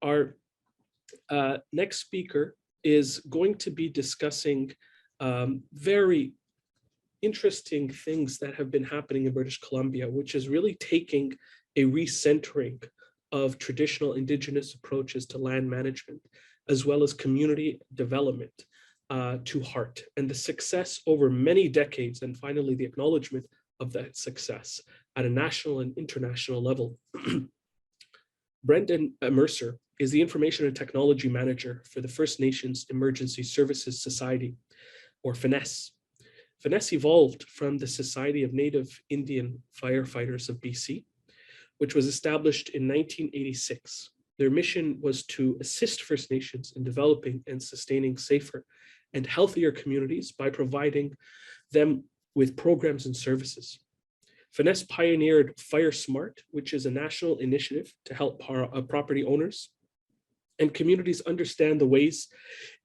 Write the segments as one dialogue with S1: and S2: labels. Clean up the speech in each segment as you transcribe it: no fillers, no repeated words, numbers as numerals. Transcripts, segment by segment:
S1: Our next speaker is going to be discussing very interesting things that have been happening in British Columbia, which is really taking a recentering of traditional Indigenous approaches to land management, as well as community development to heart, and the success over many decades, and finally the acknowledgement of that success at a national and international level. Brenden Mercer is the Information and Technology Manager for the First Nations Emergency Services Society, or FNESS. FNESS evolved from the Society of Native Indian Firefighters of BC, which was established in 1986. Their mission was to assist First Nations in developing and sustaining safer and healthier communities by providing them with programs and services. FNESS pioneered Fire Smart, which is a national initiative to help property owners and communities understand the ways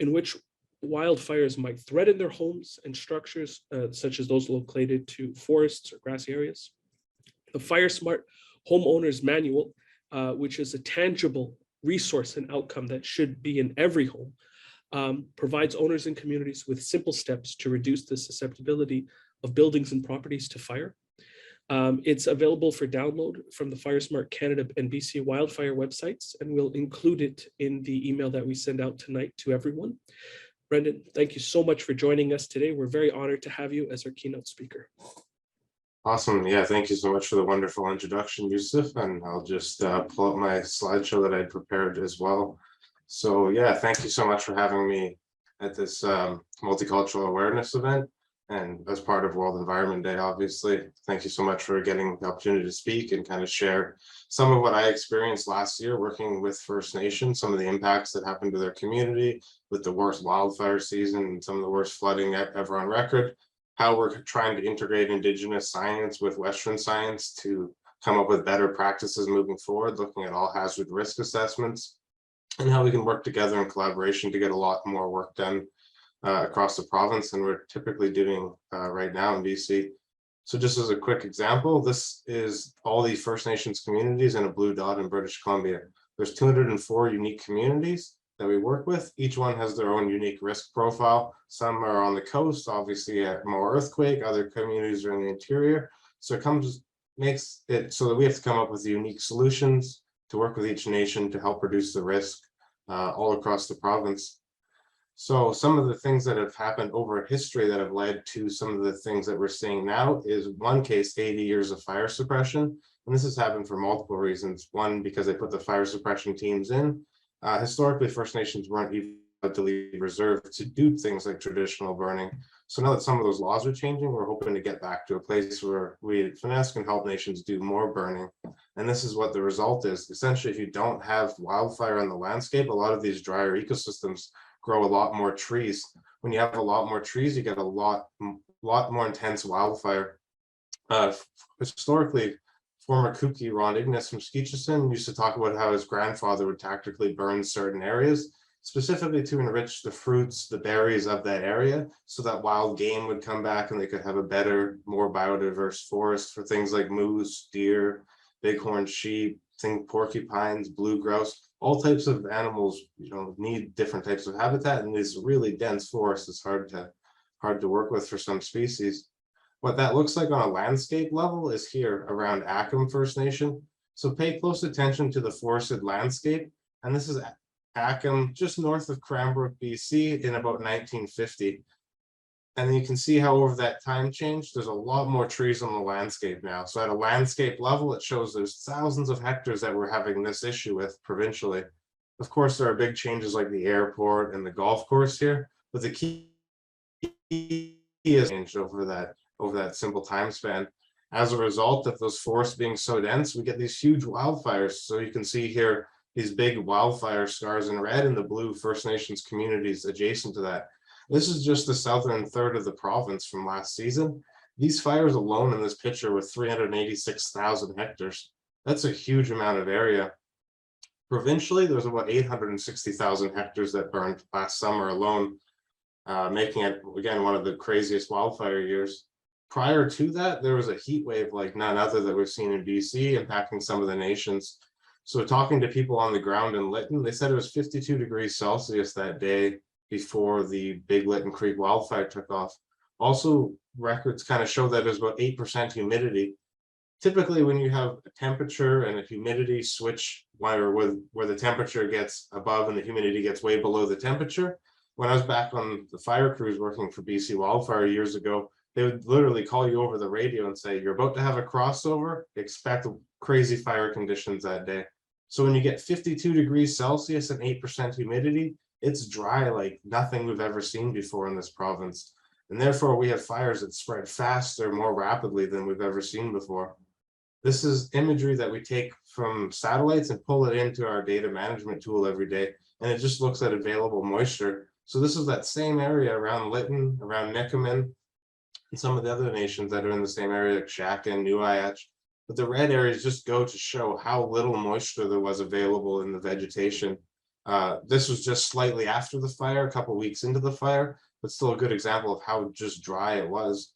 S1: in which wildfires might threaten their homes and structures, such as those located to forests or grassy areas. The Fire Smart Homeowners Manual, which is a tangible resource and outcome that should be in every home, provides owners and communities with simple steps to reduce the susceptibility of buildings and properties to fire. It's available for download from the FireSmart Canada and BC Wildfire websites, and we'll include it in the email that we send out tonight to everyone. Brenden, thank you so much for joining us today. We're very honored to have you as our keynote speaker.
S2: Awesome. Yeah, thank you so much for the wonderful introduction, Yusuf. And I'll just pull up my slideshow that I'd prepared as well. So yeah, thank you so much for having me at this multicultural awareness event, and as part of World Environment Day, obviously. Thank you so much for getting the opportunity to speak and kind of share some of what I experienced last year working with First Nations, some of the impacts that happened to their community with the worst wildfire season and some of the worst flooding ever on record, how we're trying to integrate Indigenous science with Western science to come up with better practices moving forward, looking at all hazard risk assessments, and how we can work together in collaboration to get a lot more work done across the province than we're typically doing right now in BC. So just as a quick example, this is all these First Nations communities in a blue dot in British Columbia. There's 204 unique communities that we work with. Each one has their own unique risk profile. Some are on the coast, obviously at more earthquake, other communities are in the interior. So it makes it so that we have to come up with unique solutions to work with each nation to help reduce the risk all across the province. So some of the things that have happened over history that have led to some of the things that we're seeing now is one case, 80 years of fire suppression. And this has happened for multiple reasons. One, because they put the fire suppression teams in. Historically, First Nations weren't even allowed to leave reserve to do things like traditional burning. So now that some of those laws are changing, we're hoping to get back to a place where we at FNESS can help nations do more burning. And this is what the result is. Essentially, if you don't have wildfire on the landscape, a lot of these drier ecosystems grow a lot more trees. When you have a lot more trees, you get a lot more intense wildfire. Historically, former Kuki Ron Ignace from Skeetchison used to talk about how his grandfather would tactically burn certain areas, specifically to enrich the fruits, the berries of that area, so that wild game would come back and they could have a better, more biodiverse forest for things like moose, deer, bighorn sheep, porcupines, blue grouse. All types of animals, need different types of habitat, and these really dense forests is hard to work with for some species. What that looks like on a landscape level is here around Ackham First Nation. So pay close attention to the forested landscape, and this is Ackham, just north of Cranbrook, BC, in about 1950. And you can see how over that time change, there's a lot more trees on the landscape now. So at a landscape level, it shows there's thousands of hectares that we're having this issue with provincially. Of course, there are big changes like the airport and the golf course here, but the key is changed over that simple time span. As a result of those forests being so dense, we get these huge wildfires. So you can see here, these big wildfire scars in red and the blue First Nations communities adjacent to that. This is just the southern third of the province from last season. These fires alone in this picture were 386,000 hectares. That's a huge amount of area. Provincially, there's about 860,000 hectares that burned last summer alone, making it, again, one of the craziest wildfire years. Prior to that, there was a heat wave like none other that we've seen in BC, impacting some of the nations. So talking to people on the ground in Linton, they said it was 52 degrees Celsius that day before the big Linton Creek wildfire took off. Also, records kind of show that it was about 8% humidity. Typically, when you have a temperature and a humidity switch where the temperature gets above and the humidity gets way below the temperature, when I was back on the fire crews working for BC Wildfire years ago, they would literally call you over the radio and say, you're about to have a crossover, expect crazy fire conditions that day. So when you get 52 degrees Celsius and 8% humidity, it's dry like nothing we've ever seen before in this province. And therefore, we have fires that spread faster, more rapidly than we've ever seen before. This is imagery that we take from satellites and pull it into our data management tool every day. And it just looks at available moisture. So this is that same area around Linton, around Nikamin, and some of the other nations that are in the same area, like Shaka and New Ayach. But the red areas just go to show how little moisture there was available in the vegetation. This was just slightly after the fire, a couple weeks into the fire, but still a good example of how just dry it was.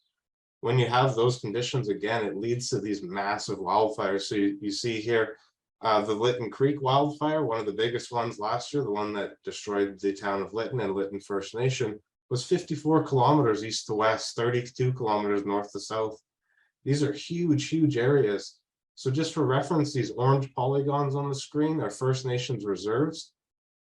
S2: When you have those conditions, again, it leads to these massive wildfires. So you see here, the Linton Creek wildfire, one of the biggest ones last year, the one that destroyed the town of Linton and Linton First Nation, was 54 kilometers east to west, 32 kilometers north to south. These are huge, huge areas. So just for reference, these orange polygons on the screen are First Nations reserves.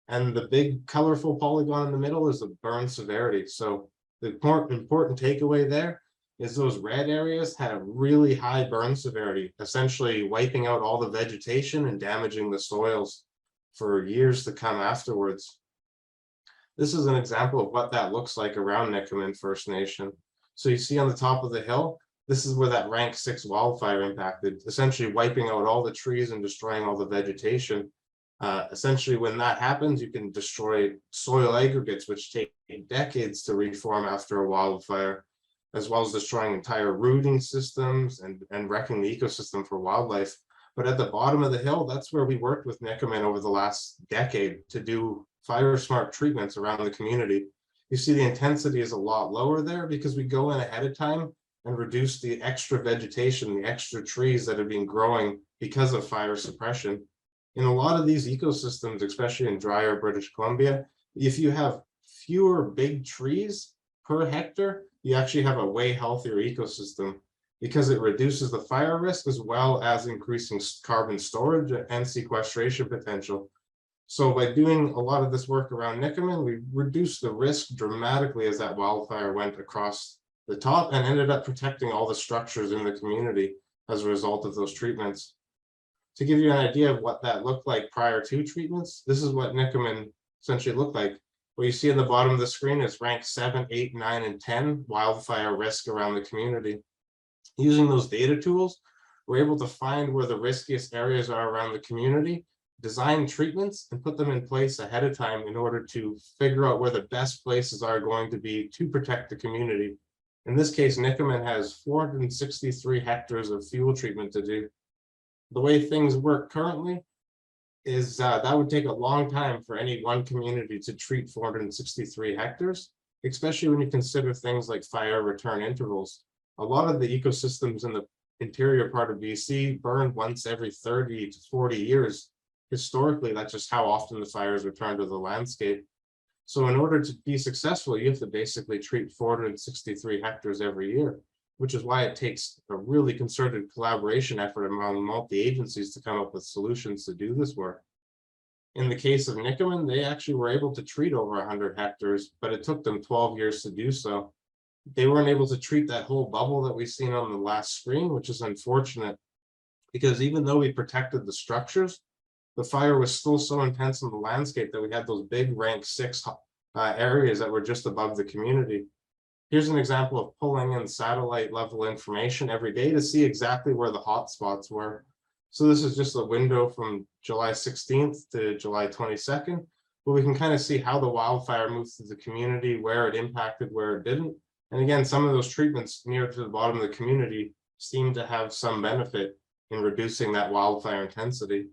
S2: And the big colorful polygon in the middle is the burn severity. So the important takeaway there is those red areas had a really high burn severity, essentially wiping out all the vegetation and damaging the soils for years to come afterwards. This is an example of what that looks like around Nikamin First Nation. So you see on the top of the hill, this is where that rank 6 wildfire impacted, essentially wiping out all the trees and destroying all the vegetation. Essentially, when that happens, you can destroy soil aggregates, which take decades to reform after a wildfire, as well as destroying entire rooting systems and wrecking the ecosystem for wildlife. But at the bottom of the hill, that's where we worked with Nikamin over the last decade to do fire smart treatments around the community. You see the intensity is a lot lower there because we go in ahead of time and reduce the extra vegetation, the extra trees that have been growing because of fire suppression. In a lot of these ecosystems, especially in drier British Columbia, if you have fewer big trees per hectare, you actually have a way healthier ecosystem because it reduces the fire risk as well as increasing carbon storage and sequestration potential. So by doing a lot of this work around Nikamin, we reduced the risk dramatically as that wildfire went across the top and ended up protecting all the structures in the community as a result of those treatments. To give you an idea of what that looked like prior to treatments, this is what Nikamin essentially looked like. What you see in the bottom of the screen is rank 7, 8, 9, and 10 wildfire risk around the community. Using those data tools, we're able to find where the riskiest areas are around the community, design treatments, and put them in place ahead of time in order to figure out where the best places are going to be to protect the community. In this case, Nikamin has 463 hectares of fuel treatment to do. The way things work currently is that would take a long time for any one community to treat 463 hectares, especially when you consider things like fire return intervals. A lot of the ecosystems in the interior part of BC burn once every 30 to 40 years. Historically, that's just how often the fires return to the landscape. So in order to be successful, you have to basically treat 463 hectares every year, which is why it takes a really concerted collaboration effort among multi-agencies to come up with solutions to do this work. In the case of Nikamin, they actually were able to treat over 100 hectares, but it took them 12 years to do so. They weren't able to treat that whole bubble that we've seen on the last screen, which is unfortunate, because even though we protected the structures, the fire was still so intense in the landscape that we had those big rank 6 areas that were just above the community. Here's an example of pulling in satellite level information every day to see exactly where the hot spots were. So this is just a window from July 16th to July 22nd, but we can kind of see how the wildfire moved through the community, where it impacted, where it didn't. And again, some of those treatments near to the bottom of the community seem to have some benefit in reducing that wildfire intensity.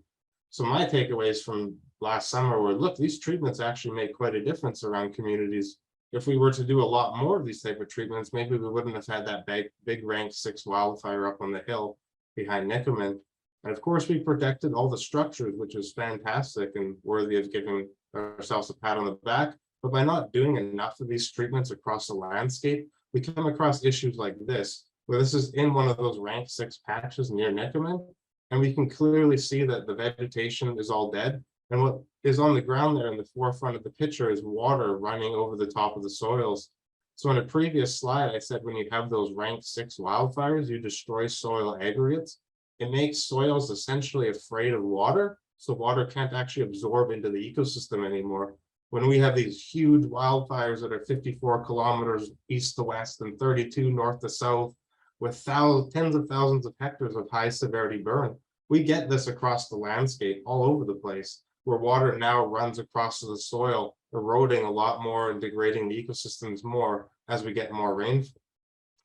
S2: So my takeaways from last summer were, look, these treatments actually make quite a difference around communities. If we were to do a lot more of these type of treatments, maybe we wouldn't have had that big rank 6 wildfire up on the hill behind Nikamin. And of course, we protected all the structures, which is fantastic and worthy of giving ourselves a pat on the back. But by not doing enough of these treatments across the landscape, we come across issues like this, where this is in one of those rank 6 patches near Nikomen, and we can clearly see that the vegetation is all dead. And what is on the ground there in the forefront of the picture is water running over the top of the soils. So in a previous slide, I said when you have those rank 6 wildfires, you destroy soil aggregates. It makes soils essentially afraid of water, so water can't actually absorb into the ecosystem anymore. When we have these huge wildfires that are 54 kilometers east to west and 32 north to south, with tens of thousands of hectares of high severity burn, we get this across the landscape all over the place, where water now runs across the soil, eroding a lot more and degrading the ecosystems more as we get more rainfall.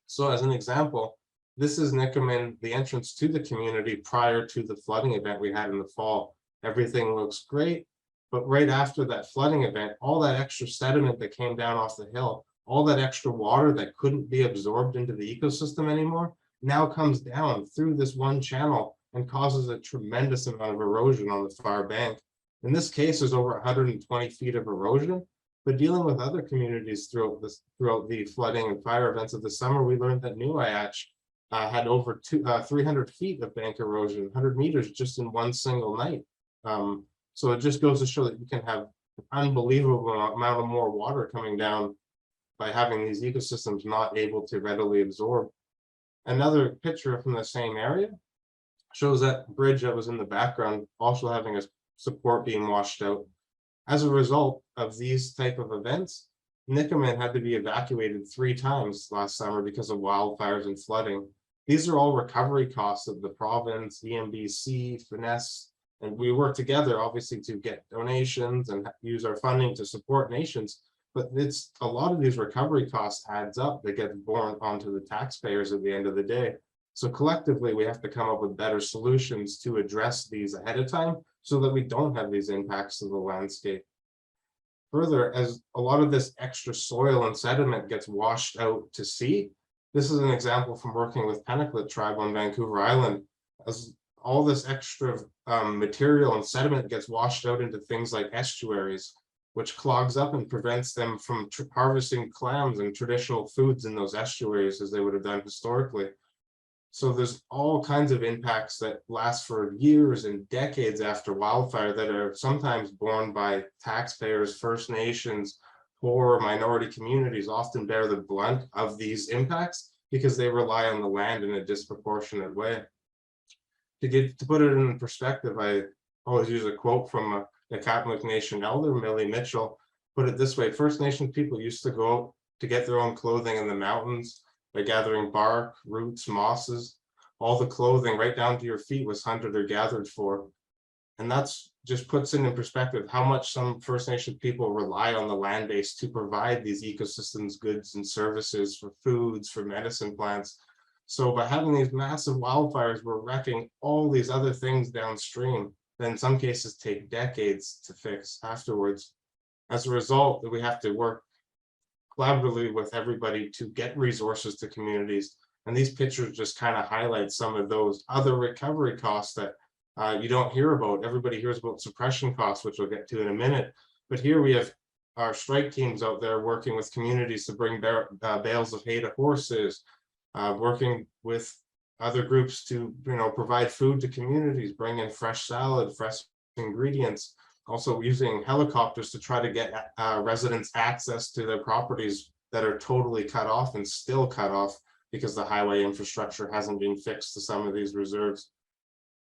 S2: So as an example, this is Nikomen, the entrance to the community prior to the flooding event we had in the fall. Everything looks great, but right after that flooding event, all that extra sediment that came down off the hill, all that extra water that couldn't be absorbed into the ecosystem anymore, now comes down through this one channel and causes a tremendous amount of erosion on the far bank. In this case, there's over 120 feet of erosion, but dealing with other communities throughout the flooding and fire events of the summer, we learned that Nuayach had over 300 feet of bank erosion, 100 meters just in one single night. So it just goes to show that you can have an unbelievable amount of more water coming down by having these ecosystems not able to readily absorb. Another picture from the same area shows that bridge that was in the background also having a support being washed out. As a result of these type of events, Nikomen had to be evacuated 3 times last summer because of wildfires and flooding. These are all recovery costs of the province, EMBC, FNESS, and we work together obviously to get donations and use our funding to support nations. But it's a lot of these recovery costs adds up that get borne onto the taxpayers at the end of the day. So collectively, we have to come up with better solutions to address these ahead of time so that we don't have these impacts to the landscape. Further, as a lot of this extra soil and sediment gets washed out to sea, this is an example from working with Pennacook tribe on Vancouver Island. As all this extra material and sediment gets washed out into things like estuaries, which clogs up and prevents them from harvesting clams and traditional foods in those estuaries as they would have done historically. So there's all kinds of impacts that last for years and decades after wildfire that are sometimes borne by taxpayers, First Nations, poor minority communities often bear the brunt of these impacts because they rely on the land in a disproportionate way. To put it in perspective, I always use a quote from the Catholic Nation elder, Millie Mitchell, put it this way: First Nation people used to go out to get their own clothing in the mountains by gathering bark, roots, mosses. All the clothing right down to your feet was hunted or gathered for. And that's just puts it in perspective how much some First Nation people rely on the land base to provide these ecosystems, goods and services for foods, for medicine plants. So by having these massive wildfires, we're wrecking all these other things downstream that in some cases take decades to fix afterwards. As a result, we have to work collaboratively with everybody to get resources to communities. And these pictures just kind of highlight some of those other recovery costs that you don't hear about. Everybody hears about suppression costs, which we'll get to in a minute. But here we have our strike teams out there working with communities to bring bales of hay to horses, working with other groups to provide food to communities, bring in fresh salad, fresh ingredients, also using helicopters to try to get residents access to their properties that are totally cut off and still cut off because the highway infrastructure hasn't been fixed to some of these reserves.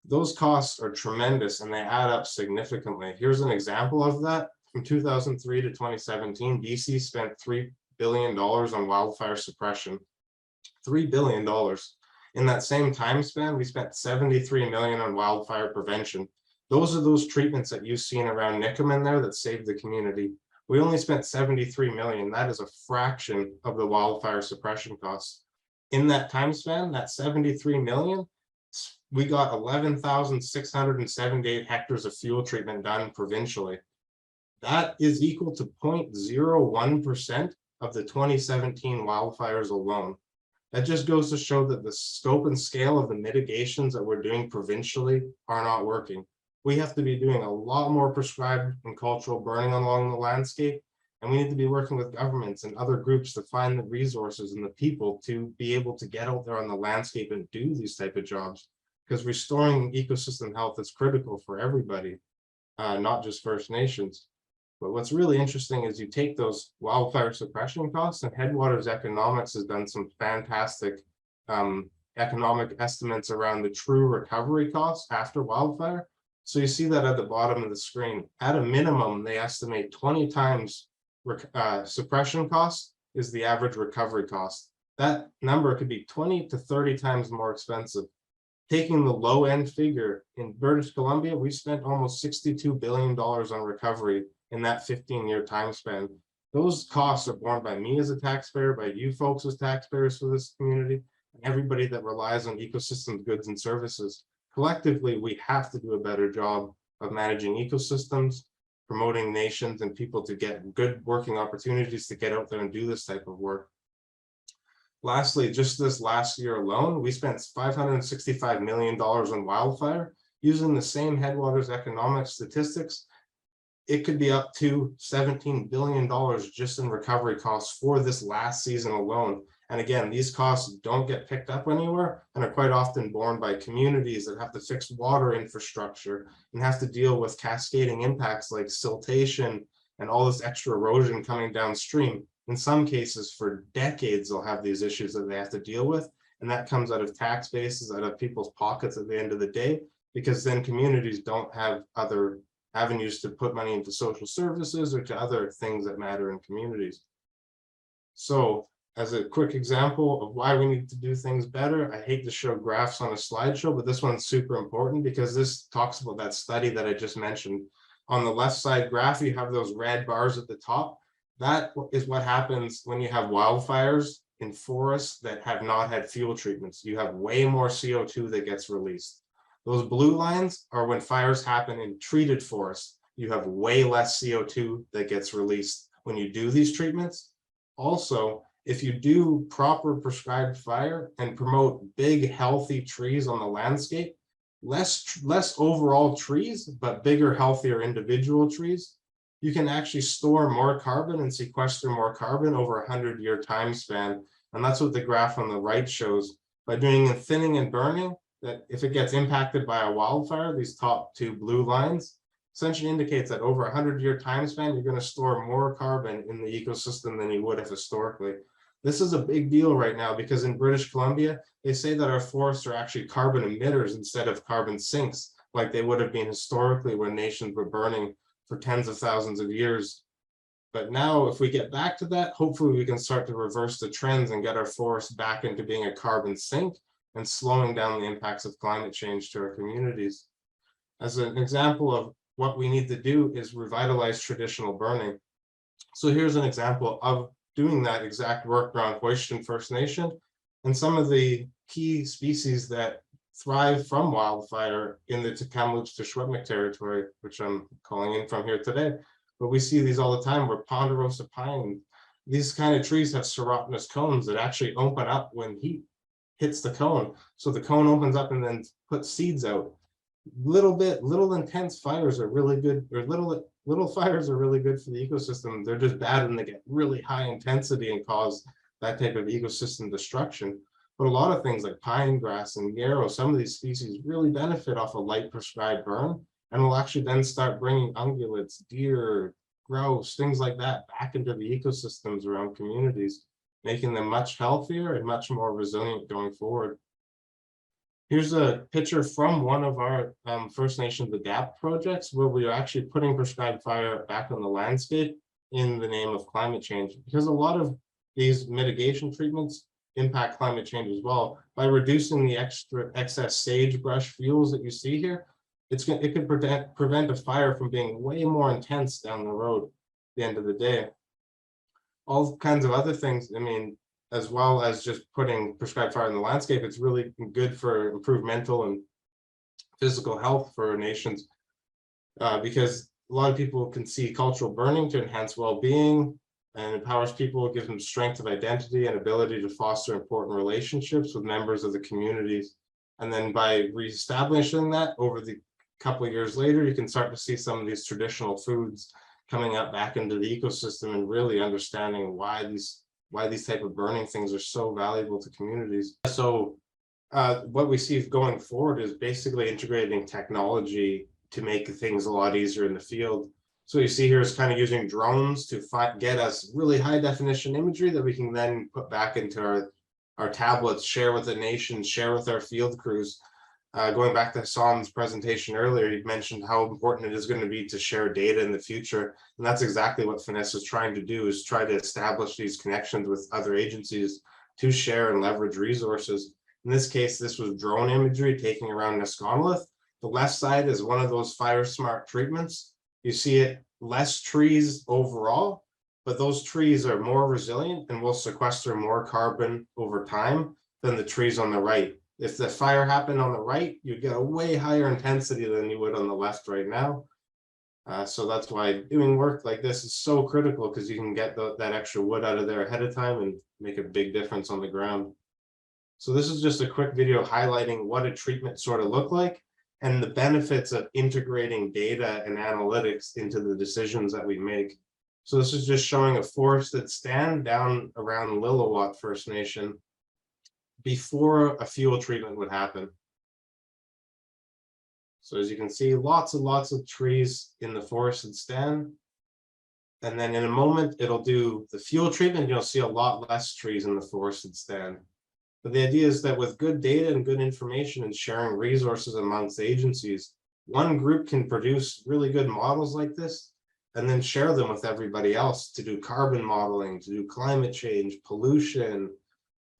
S2: Those costs are tremendous and they add up significantly. Here's an example of that. From 2003 to 2017, BC spent $3 billion on wildfire suppression. $3 billion. In that same time span, we spent $73 million on wildfire prevention. Those are those treatments that you've seen around Nikomen there that saved the community. We only spent $73 million. That is a fraction of the wildfire suppression costs. In that time span, that $73 million, we got 11,678 hectares of fuel treatment done provincially. That is equal to 0.01% of the 2017 wildfires alone. That just goes to show that the scope and scale of the mitigations that we're doing provincially are not working. We have to be doing a lot more prescribed and cultural burning along the landscape, and we need to be working with governments and other groups to find the resources and the people to be able to get out there on the landscape and do these type of jobs, because restoring ecosystem health is critical for everybody, not just First Nations. But what's really interesting is you take those wildfire suppression costs, and Headwaters Economics has done some fantastic economic estimates around the true recovery costs after wildfire. So you see that at the bottom of the screen. At a minimum, they estimate 20 times suppression cost is the average recovery cost. That number could be 20 to 30 times more expensive. Taking the low end figure, in British Columbia, we spent almost $62 billion on recovery in that 15-year time span. Those costs are borne by me as a taxpayer, by you folks as taxpayers for this community, and everybody that relies on ecosystems, goods, and services. Collectively, we have to do a better job of managing ecosystems, promoting nations and people to get good working opportunities to get out there and do this type of work. Lastly, just this last year alone, we spent $565 million on wildfire. Using the same Headwaters economic statistics, it could be up to $17 billion just in recovery costs for this last season alone. And again, these costs don't get picked up anywhere and are quite often borne by communities that have to fix water infrastructure and have to deal with cascading impacts like siltation and all this extra erosion coming downstream. In some cases, for decades, they'll have these issues that they have to deal with. And that comes out of tax bases, out of people's pockets at the end of the day, because then communities don't have other avenues to put money into social services or to other things that matter in communities. So as a quick example of why we need to do things better, I hate to show graphs on a slideshow, but this one's super important because this talks about that study that I just mentioned. On the left side graph, you have those red bars at the top. That is what happens when you have wildfires in forests that have not had fuel treatments. You have way more CO2 that gets released. Those blue lines are when fires happen in treated forests. You have way less CO2 that gets released when you do these treatments. Also, if you do proper prescribed fire and promote big, healthy trees on the landscape, less overall trees, but bigger, healthier individual trees, you can actually store more carbon and sequester more carbon over a 100-year time span. And that's what the graph on the right shows. By doing a thinning and burning, that if it gets impacted by a wildfire, these top two blue lines essentially indicates that over a 100-year time span, you're going to store more carbon in the ecosystem than you would have historically. This is a big deal right now because in British Columbia, they say that our forests are actually carbon emitters instead of carbon sinks, like they would have been historically when nations were burning for tens of thousands of years. But now if we get back to that, hopefully we can start to reverse the trends and get our forests back into being a carbon sink and slowing down the impacts of climate change to our communities. As an example of what we need to do is revitalize traditional burning. So here's an example of doing that exact work around Hoiston First Nation and some of the key species that thrive from wildfire in the Kamloops-Teshwetmik territory, which I'm calling in from here today. But we see these all the time where ponderosa pine, these kind of trees have serotinous cones that actually open up when heat hits the cone. So the cone opens up and then puts seeds out. Little intense fires are really good, or little fires are really good for the ecosystem. They're just bad when they get really high intensity and cause that type of ecosystem destruction. But a lot of things like pine grass and yarrow, some of these species really benefit off a light prescribed burn and will actually then start bringing ungulates, deer, grouse, things like that back into the ecosystems around communities, making them much healthier and much more resilient going forward. Here's a picture from one of our First Nations Adapt projects where we are actually putting prescribed fire back on the landscape in the name of climate change, because a lot of these mitigation treatments impact climate change as well. By reducing the excess sagebrush fuels that you see here, it could prevent a fire from being way more intense down the road at the end of the day. All kinds of other things, I mean, as well as just putting prescribed fire in the landscape, it's really good for improved mental and physical health for nations, because a lot of people can see cultural burning to enhance well-being, and empowers people, gives them strength of identity and ability to foster important relationships with members of the communities. And then by reestablishing that over the couple of years later, you can start to see some of these traditional foods coming up back into the ecosystem and really understanding why these type of burning things are so valuable to communities. So what we see going forward is basically integrating technology to make things a lot easier in the field. So you see here is kind of using drones to get us really high definition imagery that we can then put back into our tablets, share with the nation, share with our field crews. Going back to Hassan's presentation earlier, he mentioned how important it is going to be to share data in the future. And that's exactly what FNESS is trying to do, is try to establish these connections with other agencies to share and leverage resources. In this case, this was drone imagery taking around Nisconolith. The left side is one of those fire smart treatments. You see it, less trees overall, but those trees are more resilient and will sequester more carbon over time than the trees on the right. If the fire happened on the right, you'd get a way higher intensity than you would on the left right now. So that's why doing work like this is so critical, because you can get that extra wood out of there ahead of time and make a big difference on the ground. So this is just a quick video highlighting what a treatment sort of looked like and the benefits of integrating data and analytics into the decisions that we make. So this is just showing a forested stand down around Lillooet First Nation before a fuel treatment would happen. So as you can see, lots and lots of trees in the forested stand. And then in a moment, it'll do the fuel treatment. You'll see a lot less trees in the forested stand. But the idea is that with good data and good information and sharing resources amongst agencies, one group can produce really good models like this and then share them with everybody else to do carbon modeling, to do climate change, pollution.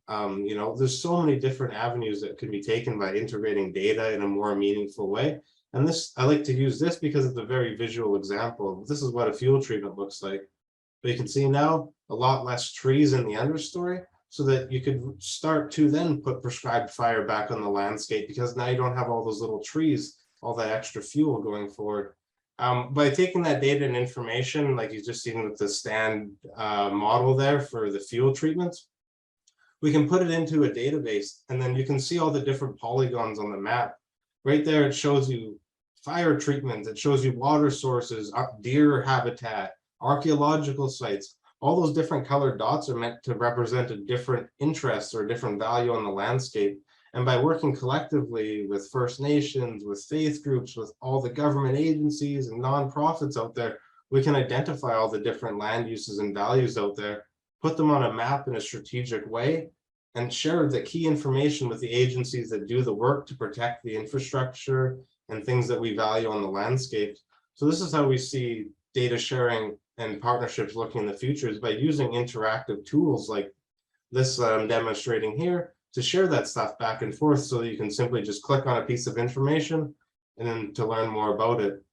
S2: You know, there's so many different avenues that can be taken by integrating data in a more meaningful way. And this, I like to use this because it's a very visual example. This is what a fuel treatment looks like. But you can see now a lot less trees in the understory, so that you could start to then put prescribed fire back on the landscape, because now you don't have all those little trees, all that extra fuel going forward. By taking that data and information, like you've just seen with the stand model there for the fuel treatments, we can put it into a database, and then you can see all the different polygons on the map. Right there, it shows you fire treatments, it shows you water sources, deer habitat, archaeological sites. All those different colored dots are meant to represent a different interest or a different value on the landscape. And by working collectively with First Nations, with faith groups, with all the government agencies and nonprofits out there, we can identify all the different land uses and values out there, put them on a map in a strategic way, and share the key information with the agencies that do the work to protect the infrastructure and things that we value on the landscape. So this is how we see data sharing and partnerships looking in the future, is by using interactive tools like this that I'm demonstrating here to share that stuff back and forth, so that you can simply just click on a piece of information and then to learn more about it.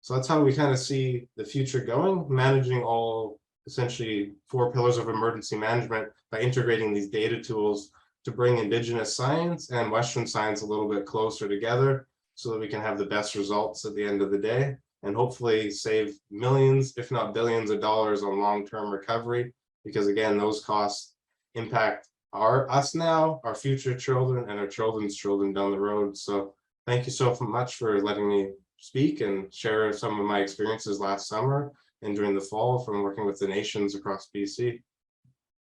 S2: So that's how we kind of see the future going, managing all essentially 4 pillars of emergency management by integrating these data tools to bring Indigenous science and Western science a little bit closer together, so that we can have the best results at the end of the day, and hopefully save millions, if not billions of dollars on long-term recovery, because again, those costs impact us now, our future children, and our children's children down the road. So thank you so much for letting me speak and share some of my experiences last summer and during the fall from working with the nations across BC.